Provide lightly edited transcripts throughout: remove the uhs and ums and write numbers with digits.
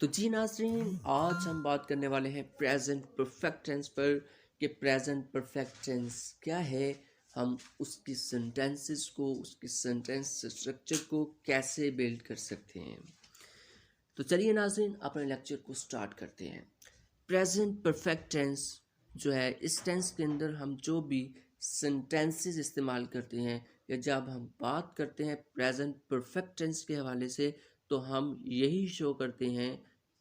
तो जी नाज़रीन, आज हम बात करने वाले हैं प्रेजेंट परफेक्ट टेंस पर कि प्रेजेंट परफेक्ट टेंस क्या है, हम उसकी सेंटेंसेस को, उसकी सेंटेंस स्ट्रक्चर को कैसे बिल्ड कर सकते हैं। तो चलिए नाज़रीन, अपने लेक्चर को स्टार्ट करते हैं। प्रेजेंट परफेक्ट टेंस जो है, इस टेंस के अंदर हम जो भी सेंटेंसेस इस्तेमाल करते हैं या जब हम बात करते हैं प्रेजेंट परफेक्ट टेंस के हवाले से, तो हम यही शो करते हैं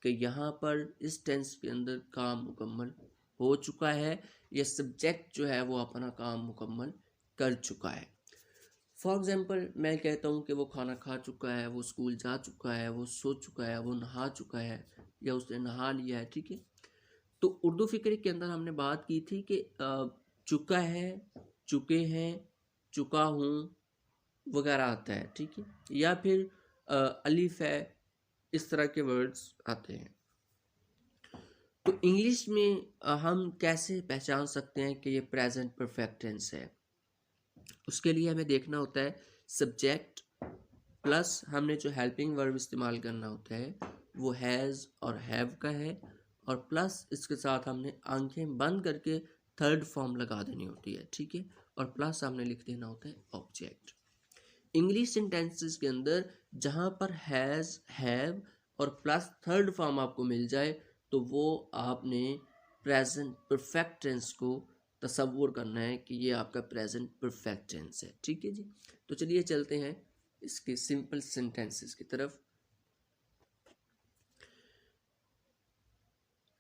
कि यहाँ पर इस टेंस के अंदर काम मुकम्मल हो चुका है या सब्जेक्ट जो है वो अपना काम मुकम्मल कर चुका है। फॉर एग्ज़ाम्पल मैं कहता हूँ कि वो खाना खा चुका है, वो स्कूल जा चुका है, वो सो चुका है, वो नहा चुका है या उसने नहा लिया है। ठीक है, तो उर्दू फिक्र के अंदर हमने बात की थी कि चुका है, चुके हैं, चुका हूँ वगैरह आता है। ठीक है, या फिर अलिफ है, इस तरह के वर्ड्स आते हैं। तो इंग्लिश में हम कैसे पहचान सकते हैं कि ये प्रेजेंट परफेक्ट टेंस है? उसके लिए हमें देखना होता है सब्जेक्ट प्लस हमने जो हेल्पिंग वर्ब इस्तेमाल करना होता है वो हैज़ और हैव का है, और प्लस इसके साथ हमने आंखें बंद करके थर्ड फॉर्म लगा देनी होती है। ठीक है, और प्लस हमने लिख देना होता है ऑब्जेक्ट। इंग्लिश सेंटेंसेस के अंदर जहाँ पर हैज़, हैव और प्लस थर्ड फॉर्म आपको मिल जाए तो वो आपने प्रेजेंट परफेक्ट टेंस को तसव्वुर करना है कि ये आपका प्रेजेंट परफेक्ट टेंस है। ठीक है जी, तो चलिए चलते हैं इसके सिंपल सेंटेंसेस की तरफ।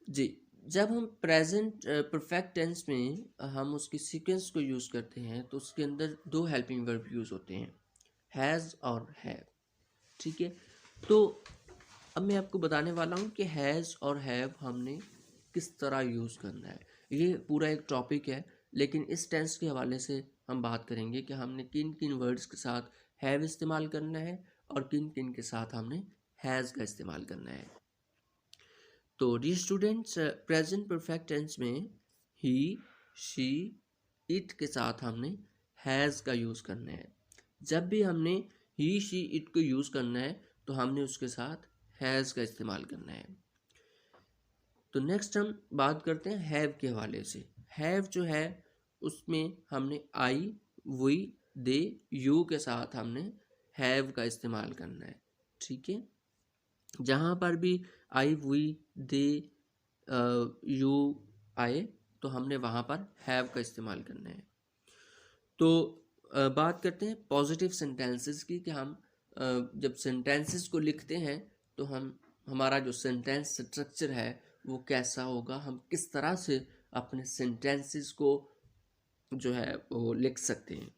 जी, जब हम प्रेजेंट परफेक्ट टेंस में हम उसकी सीक्वेंस को यूज़ करते हैं तो उसके अंदर दो हेल्पिंग वर्ब यूज़ होते हैं, हैज़ और हैव। ठीक है, तो अब मैं आपको बताने वाला हूँ कि हैज़ और हैव हमने किस तरह यूज़ करना है। ये पूरा एक टॉपिक है, लेकिन इस टेंस के हवाले से हम बात करेंगे कि हमने किन किन वर्ड्स के साथ हैव इस्तेमाल करना है और किन किन के साथ हमने हैज़ का इस्तेमाल करना है। तो the students, present perfect tense में ही, शी, इट के साथ हमने हैज़ का यूज़ करना है। जब भी हमने ही, शी, इट को यूज़ करना है तो हमने उसके साथ हैज़ का इस्तेमाल करना है। तो नेक्स्ट हम बात करते हैं हैव के हवाले से। हैव जो है उसमें हमने आई, वी, दे, यू के साथ हमने हैव का इस्तेमाल करना है। ठीक है, जहाँ पर भी आई, वी, दे, यू आए तो हमने वहाँ पर हैव का इस्तेमाल करना है। तो बात करते हैं पॉजिटिव सेंटेंसेस की कि हम जब सेंटेंसेस को लिखते हैं तो हमारा जो सेंटेंस स्ट्रक्चर है वो कैसा होगा, हम किस तरह से अपने सेंटेंसेस को जो है वो लिख सकते हैं।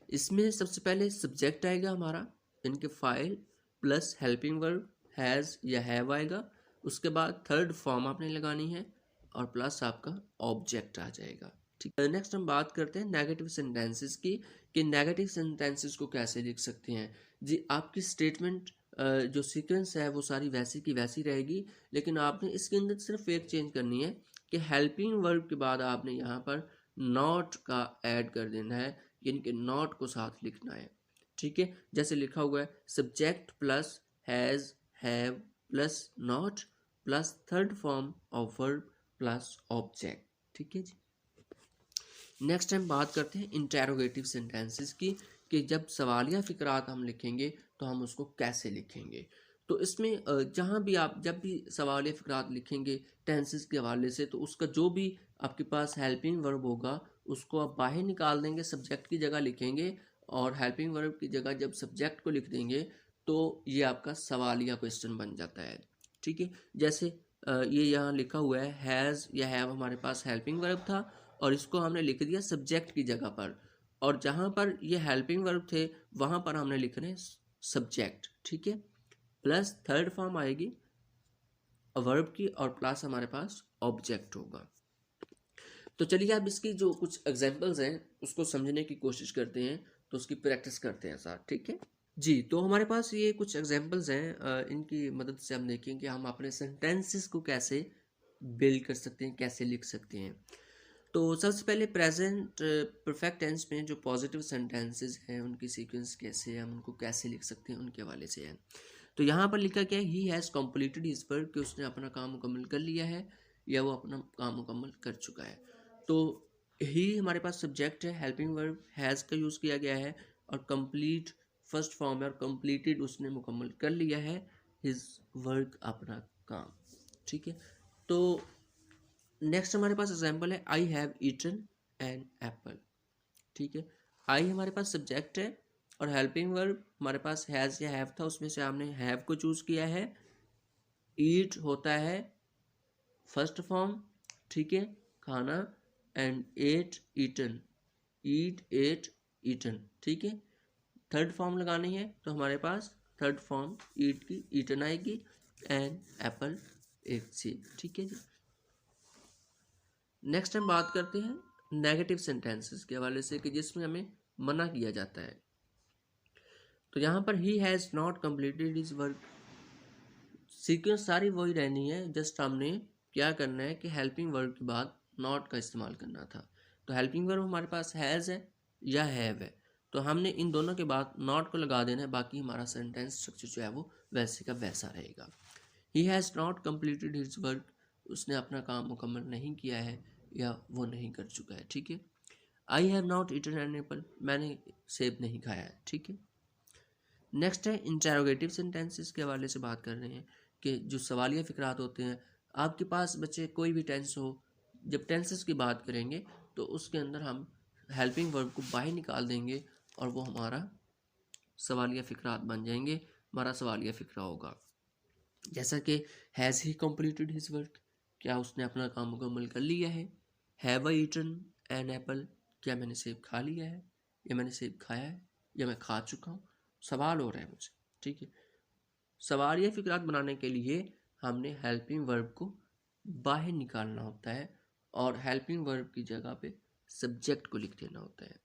इसमें सबसे पहले सब्जेक्ट आएगा हमारा, इनके file plus helping verb has या हैव आएगा। उसके बाद थर्ड फॉर्म आपने लगानी है और प्लस आपका ऑब्जेक्ट आ जाएगा। ठीक है, नेक्स्ट हम बात करते हैं नेगेटिव सेंटेंसेस की कि नेगेटिव सेंटेंसेस को कैसे लिख सकते हैं। जी, आपकी स्टेटमेंट जो सीक्वेंस है वो सारी वैसी की वैसी रहेगी, लेकिन आपने इसके अंदर सिर्फ एक चेंज करनी है कि हेल्पिंग वर्ब के बाद आपने यहाँ पर नॉट का ऐड कर देना है, इनके नॉट को साथ लिखना है। ठीक है, जैसे लिखा हुआ है subject plus has, have plus not plus third form of verb plus object. ठीक है जी, नेक्स्ट हम बात करते हैं इंटेरोगेटिव सेंटेंसेस की कि जब सवालिया फ़िक्रात हम लिखेंगे तो हम उसको कैसे लिखेंगे। तो इसमें जहाँ भी आप जब भी सवालिया फ़िक्रात लिखेंगे टेंसेस के हवाले से, तो उसका जो भी आपके पास हेल्पिंग वर्ब होगा उसको आप बाहर निकाल देंगे, सब्जेक्ट की जगह लिखेंगे, और हेल्पिंग वर्ब की जगह जब सब्जेक्ट को लिख देंगे तो ये आपका सवालिया क्वेश्चन बन जाता है। ठीक है, जैसे ये यहाँ लिखा हुआ है हैज़ या हैव, हमारे पास हेल्पिंग वर्ब था और इसको हमने लिख दिया सब्जेक्ट की जगह पर, और जहाँ पर ये हेल्पिंग वर्ब थे वहाँ पर हमने लिखने सब्जेक्ट। ठीक है, प्लस थर्ड फॉर्म आएगी वर्ब की और प्लस हमारे पास ऑब्जेक्ट होगा। तो चलिए अब इसकी जो कुछ एग्जांपल्स हैं उसको समझने की कोशिश करते हैं, तो उसकी प्रैक्टिस करते हैं साथ। ठीक है जी, तो हमारे पास ये कुछ एग्जांपल्स हैं, इनकी मदद से हम देखें कि हम अपने सेंटेंसेस को कैसे बिल्ड कर सकते हैं, कैसे लिख सकते हैं। तो सबसे पहले प्रेजेंट परफेक्ट टेंस में जो पॉजिटिव सेंटेंसेस हैं उनकी सीक्वेंस कैसे है, हम उनको कैसे लिख सकते हैं, उनके हवाले से है। तो यहाँ पर लिखा क्या है, he has completed his work, कि उसने अपना काम मुकम्मल कर लिया है या वो अपना काम मुकम्मल कर चुका है। तो ही हमारे पास सब्जेक्ट है, हेल्पिंग वर्ब हैज़ का यूज़ किया गया है और कंप्लीट फर्स्ट फॉर्म है और कंप्लीटेड उसने मुकम्मल कर लिया है हिज वर्क, अपना काम। ठीक है, तो नेक्स्ट हमारे पास एग्जाम्पल है I have eaten an apple. ठीक है, आई हमारे पास सब्जेक्ट है और हेल्पिंग वर्ब हमारे पास हैज़ या हैव था, उसमें से हमने हैव को चूज़ किया है। ईट होता है फर्स्ट फॉर्म, ठीक है, खाना, and ate eaten, eat ate eaten. ठीक है, थर्ड फॉर्म लगानी है तो हमारे पास थर्ड फॉर्म ईट की ईटन आएगी, एंड एप्पल एक सेब। ठीक है जी। नेक्स्ट हम बात करते हैं नेगेटिव सेंटेंसेस के हवाले से, कि जिसमें हमें मना किया जाता है। तो यहाँ पर he has not completed his work, sequence सारी वही रहनी है, जस्ट हमने क्या करना है कि हेल्पिंग वर्ब के बाद नॉट का इस्तेमाल करना था। तो हेल्पिंग वर्ब हमारे पास हैज़ है या हैव है, तो हमने इन दोनों के बाद नॉट को लगा देना है, बाकी हमारा सेंटेंस स्ट्रक्चर जो है वो वैसे का वैसा रहेगा। He has not completed his work, उसने अपना काम मुकम्मल नहीं किया है या वो नहीं कर चुका है। ठीक है, I have not eaten an apple, मैंने सेब नहीं खाया है। ठीक है, नेक्स्ट है इंटेरोगेटिव सेंटेंसेस के हवाले से बात कर रहे हैं, कि जो सवालिया फिक्रात होते हैं। आपके पास बच्चे कोई भी टेंस हो, जब टेंसेस की बात करेंगे तो उसके अंदर हम हेल्पिंग वर्ब को बाहर निकाल देंगे और वो हमारा सवालिया फिक्रात बन जाएंगे, हमारा सवालिया फिक्रा होगा। जैसा कि has he completed his work, क्या उसने अपना काम मुकम्मल कर लिया है। Have I eaten an apple, क्या मैंने सेब खा लिया है या मैंने सेब खाया है या मैं खा चुका हूँ, सवाल हो रहा है मुझे। ठीक है, सवाल या फिक्रात बनाने के लिए हमने हेल्पिंग वर्ब को बाहर निकालना होता है और हेल्पिंग वर्ब की जगह पे सब्जेक्ट को लिख देना होता है।